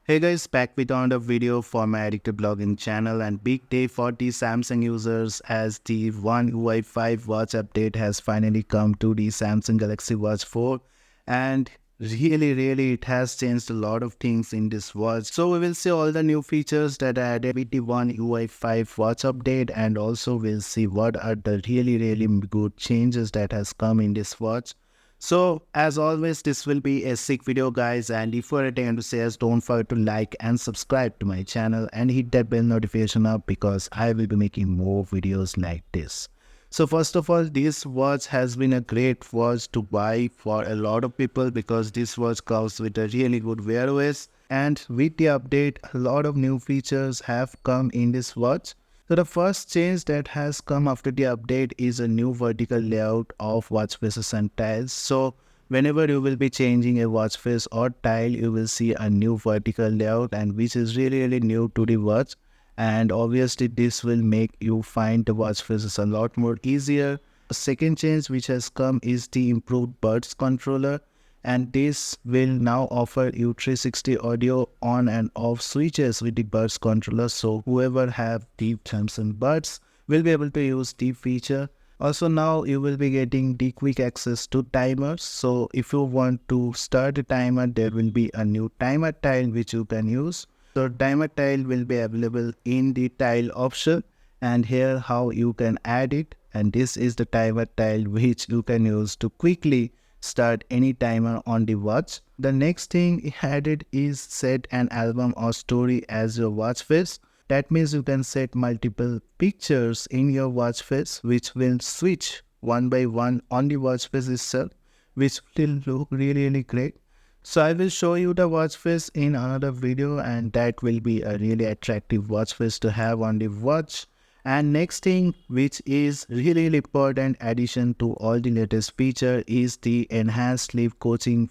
Hey guys, back with another video for my addictive blogging channel, and big day for the Samsung users as the One UI 5 watch update has finally come to the Samsung Galaxy Watch 4, and really it has changed a lot of things in this watch. So we will see all the new features that are added with the One UI 5 watch update, and also we'll see what are the really good changes that has come in this watch. So as always, this will be a sick video guys, and if you're attending to say, don't forget to like and subscribe to my channel and hit that bell notification up because I will be making more videos like this. So first of all, this watch has been a great watch to buy for a lot of people because this watch comes with a really good Wear OS, and with the update a lot of new features have come in this watch. So the first change that has come after the update is a new vertical layout of watch faces and tiles. So whenever you will be changing a watch face or tile, you will see a new vertical layout, and which is really new to the watch. And obviously this will make you find the watch faces a lot more easier. The second change which has come is the improved buds controller, and this will now offer you 360 audio on and off switches with the buds controller, so whoever have deep Samsung buds will be able to use the feature. Also now you will be getting the quick access to timers, so if you want to start a timer, there will be a new timer tile which you can use. So timer tile will be available in the tile option, and here how you can add it, and this is the timer tile which you can use to quickly start any timer on the watch. The next thing added is set an album or story as your watch face. That means you can set multiple pictures in your watch face which will switch one by one on the watch face itself, which will look really great. So I will show you the watch face in another video, and that will be a really attractive watch face to have on the watch. And next thing, which is really important addition to all the latest feature, is the enhanced sleep coaching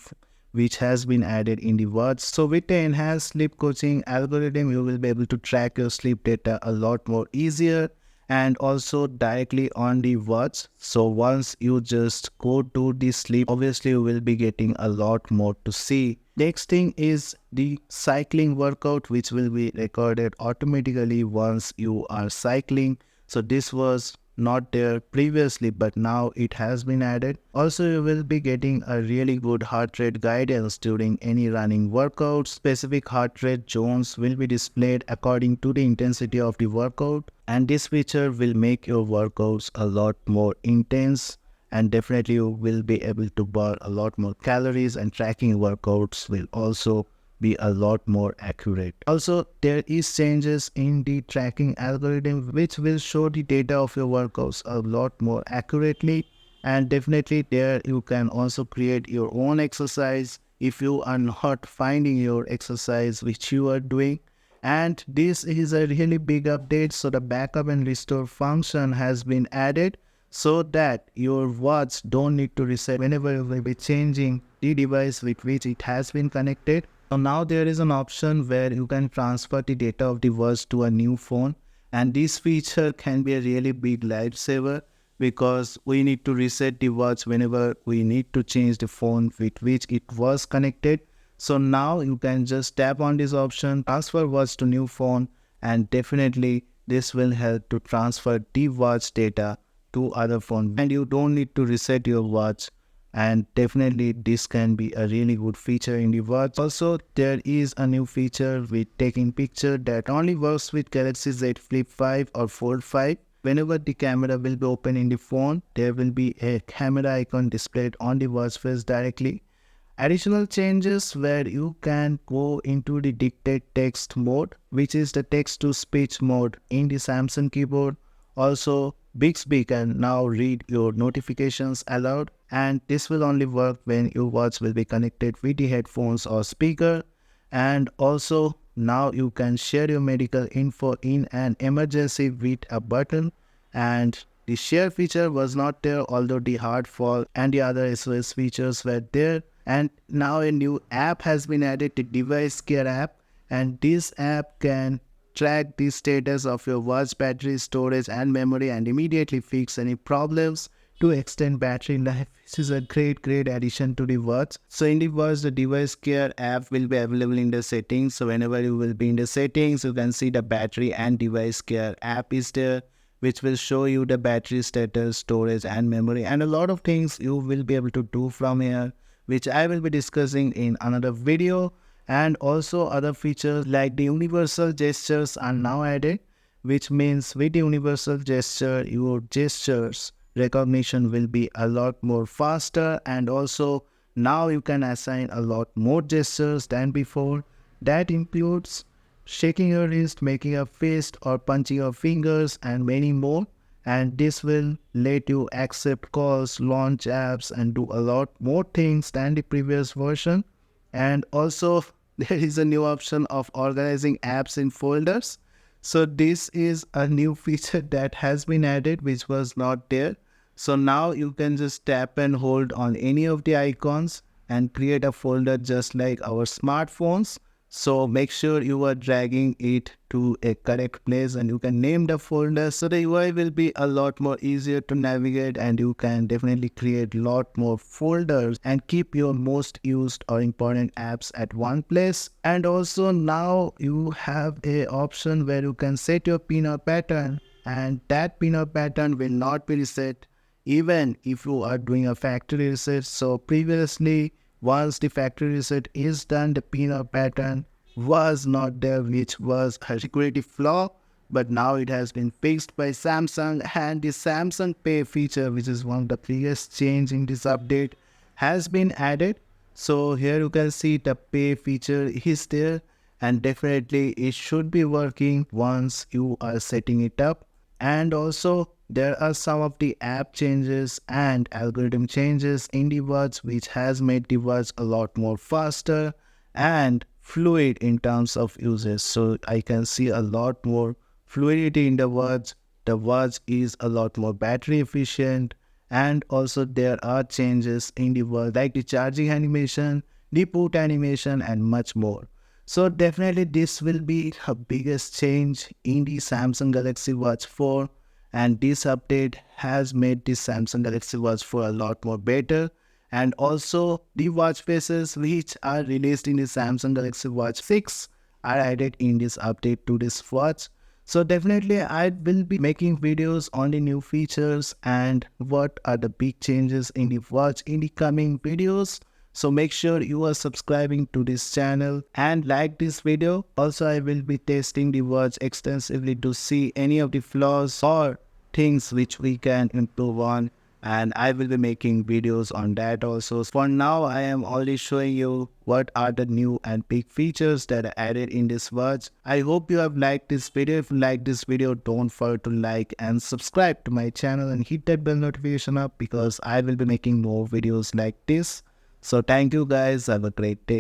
which has been added in the watch. So with the enhanced sleep coaching algorithm, you will be able to track your sleep data a lot more easier and also directly on the watch. So once you just go to the sleep, obviously you will be getting a lot more to see. Next thing is the cycling workout, which will be recorded automatically once you are cycling. So this was not there previously, but now it has been added. Also, you will be getting a really good heart rate guidance during any running workout. Specific heart rate zones will be displayed according to the intensity of the workout, and this feature will make your workouts a lot more intense, and definitely you will be able to burn a lot more calories, and tracking workouts will also be a lot more accurate. Also, there is changes in the tracking algorithm which will show the data of your workouts a lot more accurately, and definitely there you can also create your own exercise if you are not finding your exercise which you are doing. And this is a really big update, so the backup and restore function has been added so that your watch don't need to reset whenever you will be changing the device with which it has been connected. So now there is an option where you can transfer the data of the watch to a new phone, and this feature can be a really big lifesaver because we need to reset the watch whenever we need to change the phone with which it was connected. So now you can just tap on this option, transfer watch to new phone, and definitely this will help to transfer the watch data to other phone, and you don't need to reset your watch. And definitely this can be a really good feature in the watch. Also, there is a new feature with taking picture that only works with Galaxy Z Flip 5 or Fold 5. Whenever the camera will be open in the phone, there will be a camera icon displayed on the watch face directly. Additional changes where you can go into the dictate text mode, which is the text to speech mode in the Samsung keyboard. Also, Bixby can now read your notifications aloud, and this will only work when your watch will be connected with the headphones or speaker. And also now you can share your medical info in an emergency with a button, and the share feature was not there, although the hard fall and the other SOS features were there. And now a new app has been added, the device care app, and this app can track the status of your watch battery, storage and memory, and immediately fix any problems to extend battery life, which is a great addition to the watch. So in the watch, the device care app will be available in the settings. So whenever you will be in the settings, you can see the battery and device care app is there, which will show you the battery status, storage and memory, and a lot of things you will be able to do from here, which I will be discussing in another video. And also other features like the universal gestures are now added, which means with the universal gesture, your gestures recognition will be a lot more faster, and also now you can assign a lot more gestures than before. That includes shaking your wrist, making a fist, or punching your fingers, and many more. And this will let you accept calls, launch apps, and do a lot more things than the previous version. And also, there is a new option of organizing apps in folders. So this is a new feature that has been added, which was not there. So now you can just tap and hold on any of the icons and create a folder just like our smartphones. So make sure you are dragging it to a correct place and you can name the folder, so the UI will be a lot more easier to navigate, and you can definitely create a lot more folders and keep your most used or important apps at one place. And also now you have a option where you can set your pin or pattern, and that pin or pattern will not be reset even if you are doing a factory reset. So previously, once the factory reset is done, the pin or pattern was not there, which was a security flaw, but now it has been fixed by Samsung, and the Samsung Pay feature, which is one of the biggest change in this update, has been added. So here you can see the pay feature is there, and definitely it should be working once you are setting it up. And also there are some of the app changes and algorithm changes in the watch, which has made the watch a lot more faster and fluid in terms of usage. So I can see a lot more fluidity in the watch. The watch is a lot more battery efficient, and also there are changes in the watch like the charging animation, the boot animation, and much more. So definitely this will be the biggest change in the Samsung Galaxy Watch 4, and this update has made the Samsung Galaxy Watch 4 a lot more better. And also the watch faces which are released in the Samsung Galaxy Watch 6 are added in this update to this watch. So definitely I will be making videos on the new features and what are the big changes in the watch in the coming videos. So make sure you are subscribing to this channel and like this video. Also, I will be testing the watch extensively to see any of the flaws or things which we can improve on, and I will be making videos on that also. For now, I am only showing you what are the new and big features that are added in this watch. I hope you have liked this video. If you like this video, don't forget to like and subscribe to my channel and hit that bell notification up, because I will be making more videos like this. So thank you guys. Have a great day.